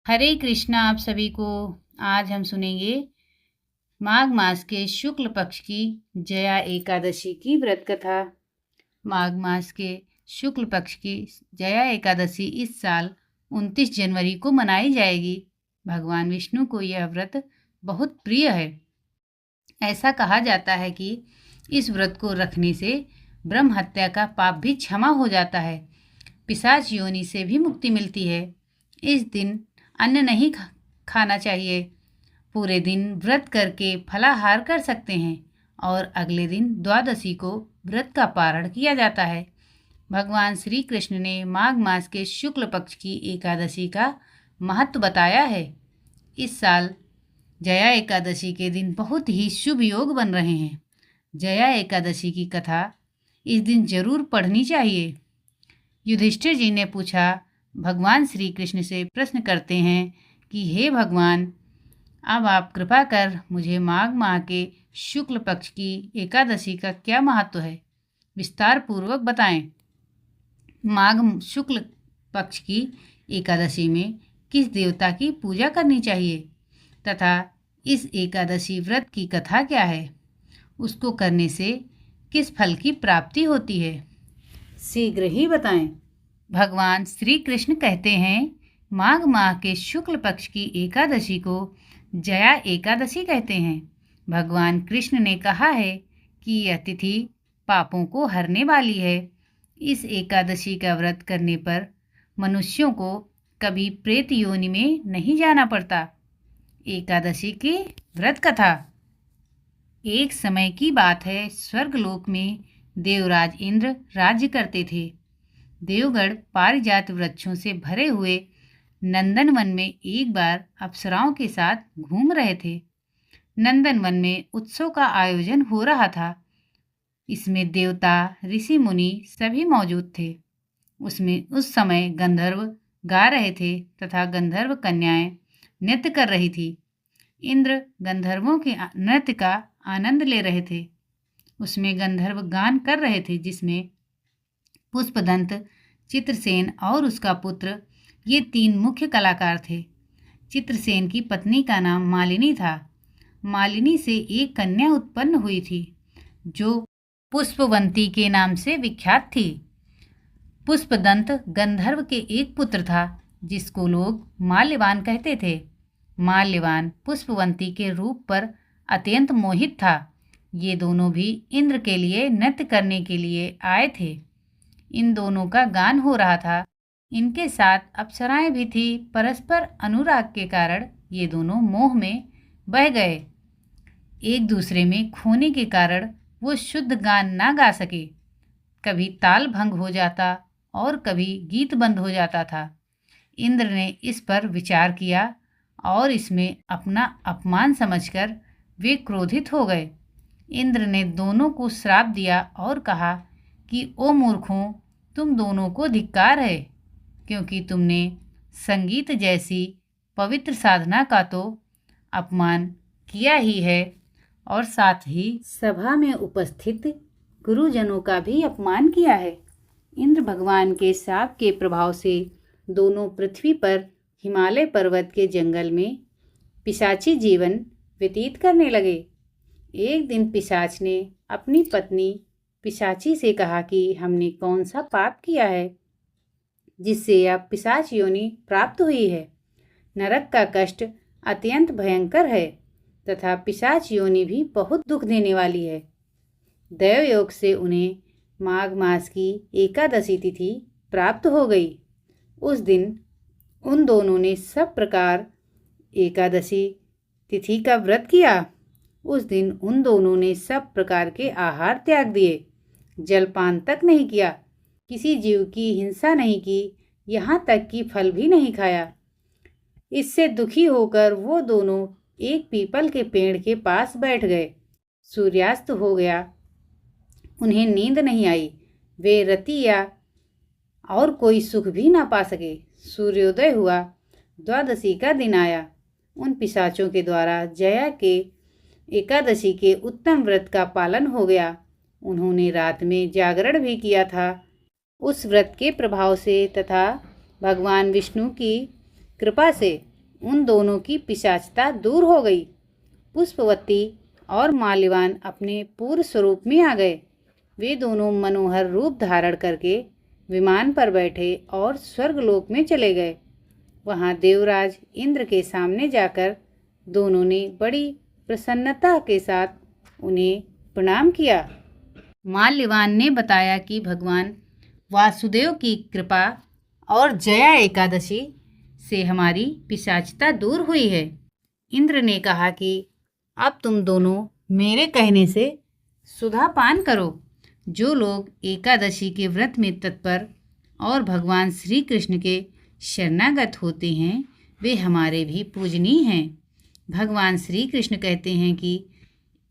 हरे कृष्णा आप सभी को। आज हम सुनेंगे माघ मास के शुक्ल पक्ष की जया एकादशी की व्रत कथा। माघ मास के शुक्ल पक्ष की जया एकादशी इस साल 29 जनवरी को मनाई जाएगी। भगवान विष्णु को यह व्रत बहुत प्रिय है। ऐसा कहा जाता है कि इस व्रत को रखने से ब्रह्म हत्या का पाप भी क्षमा हो जाता है, पिशाच योनि से भी मुक्ति मिलती है। इस दिन अन्न नहीं खाना चाहिए। पूरे दिन व्रत करके फलाहार कर सकते हैं और अगले दिन द्वादशी को व्रत का पारण किया जाता है। भगवान श्री कृष्ण ने माघ मास के शुक्ल पक्ष की एकादशी का महत्व बताया है। इस साल जया एकादशी के दिन बहुत ही शुभ योग बन रहे हैं। जया एकादशी की कथा इस दिन जरूर पढ़नी चाहिए। युधिष्ठिर जी ने पूछा, भगवान श्री कृष्ण से प्रश्न करते हैं कि हे भगवान, अब आप कृपा कर मुझे माघ माह के शुक्ल पक्ष की एकादशी का क्या महत्व है, विस्तार पूर्वक बताएं। माघ शुक्ल पक्ष की एकादशी में किस देवता की पूजा करनी चाहिए तथा इस एकादशी व्रत की कथा क्या है, उसको करने से किस फल की प्राप्ति होती है, शीघ्र ही बताएं। भगवान श्री कृष्ण कहते हैं, माघ माह के शुक्ल पक्ष की एकादशी को जया एकादशी कहते हैं। भगवान कृष्ण ने कहा है कि यह तिथि पापों को हरने वाली है। इस एकादशी का व्रत करने पर मनुष्यों को कभी प्रेत योनि में नहीं जाना पड़ता। एकादशी की व्रत कथा। एक समय की बात है, स्वर्गलोक में देवराज इंद्र राज्य करते थे। देवगढ़ पारिजात वृक्षों से भरे हुए नंदनवन में एक बार अप्सराओं के साथ घूम रहे थे। नंदनवन में उत्सव का आयोजन हो रहा था। इसमें देवता, ऋषि मुनि सभी मौजूद थे। उस समय गंधर्व गा रहे थे तथा गंधर्व कन्याएं नृत्य कर रही थी। इंद्र गंधर्वों के नृत्य का आनंद ले रहे थे। उसमें गंधर्व गान कर रहे थे, जिसमें पुष्पदंत, चित्रसेन और उसका पुत्र, ये 3 मुख्य कलाकार थे। चित्रसेन की पत्नी का नाम मालिनी था। मालिनी से एक कन्या उत्पन्न हुई थी जो पुष्पवंती के नाम से विख्यात थी। पुष्पदंत गंधर्व के एक पुत्र था जिसको लोग माल्यवान कहते थे। माल्यवान पुष्पवंती के रूप पर अत्यंत मोहित था। ये दोनों भी इंद्र के लिए नृत्य करने के लिए आए थे। इन दोनों का गान हो रहा था। इनके साथ अप्सराएं भी थी। परस्पर अनुराग के कारण ये दोनों मोह में बह गए। एक दूसरे में खोने के कारण वो शुद्ध गान ना गा सके। कभी ताल भंग हो जाता और कभी गीत बंद हो जाता था। इंद्र ने इस पर विचार किया और इसमें अपना अपमान समझकर वे क्रोधित हो गए। इंद्र ने दोनों को श्राप दिया और कहा कि ओ मूर्खों, तुम दोनों को धिक्कार है, क्योंकि तुमने संगीत जैसी पवित्र साधना का तो अपमान किया ही है और साथ ही सभा में उपस्थित गुरुजनों का भी अपमान किया है। इंद्र भगवान के शाप के प्रभाव से दोनों पृथ्वी पर हिमालय पर्वत के जंगल में पिशाची जीवन व्यतीत करने लगे। एक दिन पिशाच ने अपनी पत्नी पिशाची से कहा कि हमने कौन सा पाप किया है जिससे अब पिशाच योनि प्राप्त हुई है। नरक का कष्ट अत्यंत भयंकर है तथा पिशाच योनि भी बहुत दुख देने वाली है। दैवयोग से उन्हें माघ मास की एकादशी तिथि प्राप्त हो गई। उस दिन उन दोनों ने सब प्रकार एकादशी तिथि का व्रत किया। उस दिन उन दोनों ने सब प्रकार के आहार त्याग दिए, जलपान तक नहीं किया, किसी जीव की हिंसा नहीं की, यहाँ तक कि फल भी नहीं खाया। इससे दुखी होकर वो दोनों एक पीपल के पेड़ के पास बैठ गए। सूर्यास्त हो गया। उन्हें नींद नहीं आई। वे रति या और कोई सुख भी ना पा सके। सूर्योदय हुआ। द्वादशी का दिन आया। उन पिशाचों के द्वारा जया के एकादशी के उत्तम व्रत का पालन हो गया। उन्होंने रात में जागरण भी किया था। उस व्रत के प्रभाव से तथा भगवान विष्णु की कृपा से उन दोनों की पिशाचता दूर हो गई। पुष्पवती और माल्यवान अपने पूर्व स्वरूप में आ गए। वे दोनों मनोहर रूप धारण करके विमान पर बैठे और स्वर्गलोक में चले गए। वहाँ देवराज इंद्र के सामने जाकर दोनों ने बड़ी प्रसन्नता के साथ उन्हें प्रणाम किया। माल्यवान ने बताया कि भगवान वासुदेव की कृपा और जया एकादशी से हमारी पिशाचता दूर हुई है। इंद्र ने कहा कि अब तुम दोनों मेरे कहने से सुधा पान करो। जो लोग एकादशी के व्रत में तत्पर और भगवान श्री कृष्ण के शरणागत होते हैं वे हमारे भी पूजनीय हैं। भगवान श्री कृष्ण कहते हैं कि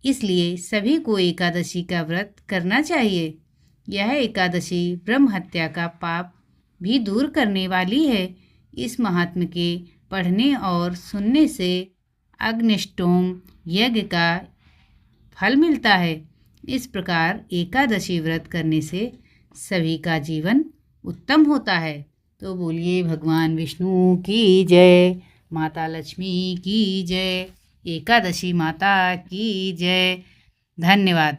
इसलिए सभी को एकादशी का व्रत करना चाहिए। यह एकादशी ब्रह्म हत्या का पाप भी दूर करने वाली है। इस महात्म्य के पढ़ने और सुनने से अग्निष्टोम यज्ञ का फल मिलता है। इस प्रकार एकादशी व्रत करने से सभी का जीवन उत्तम होता है। तो बोलिए भगवान विष्णु की जय, माता लक्ष्मी की जय, एकादशी माता की जय। धन्यवाद।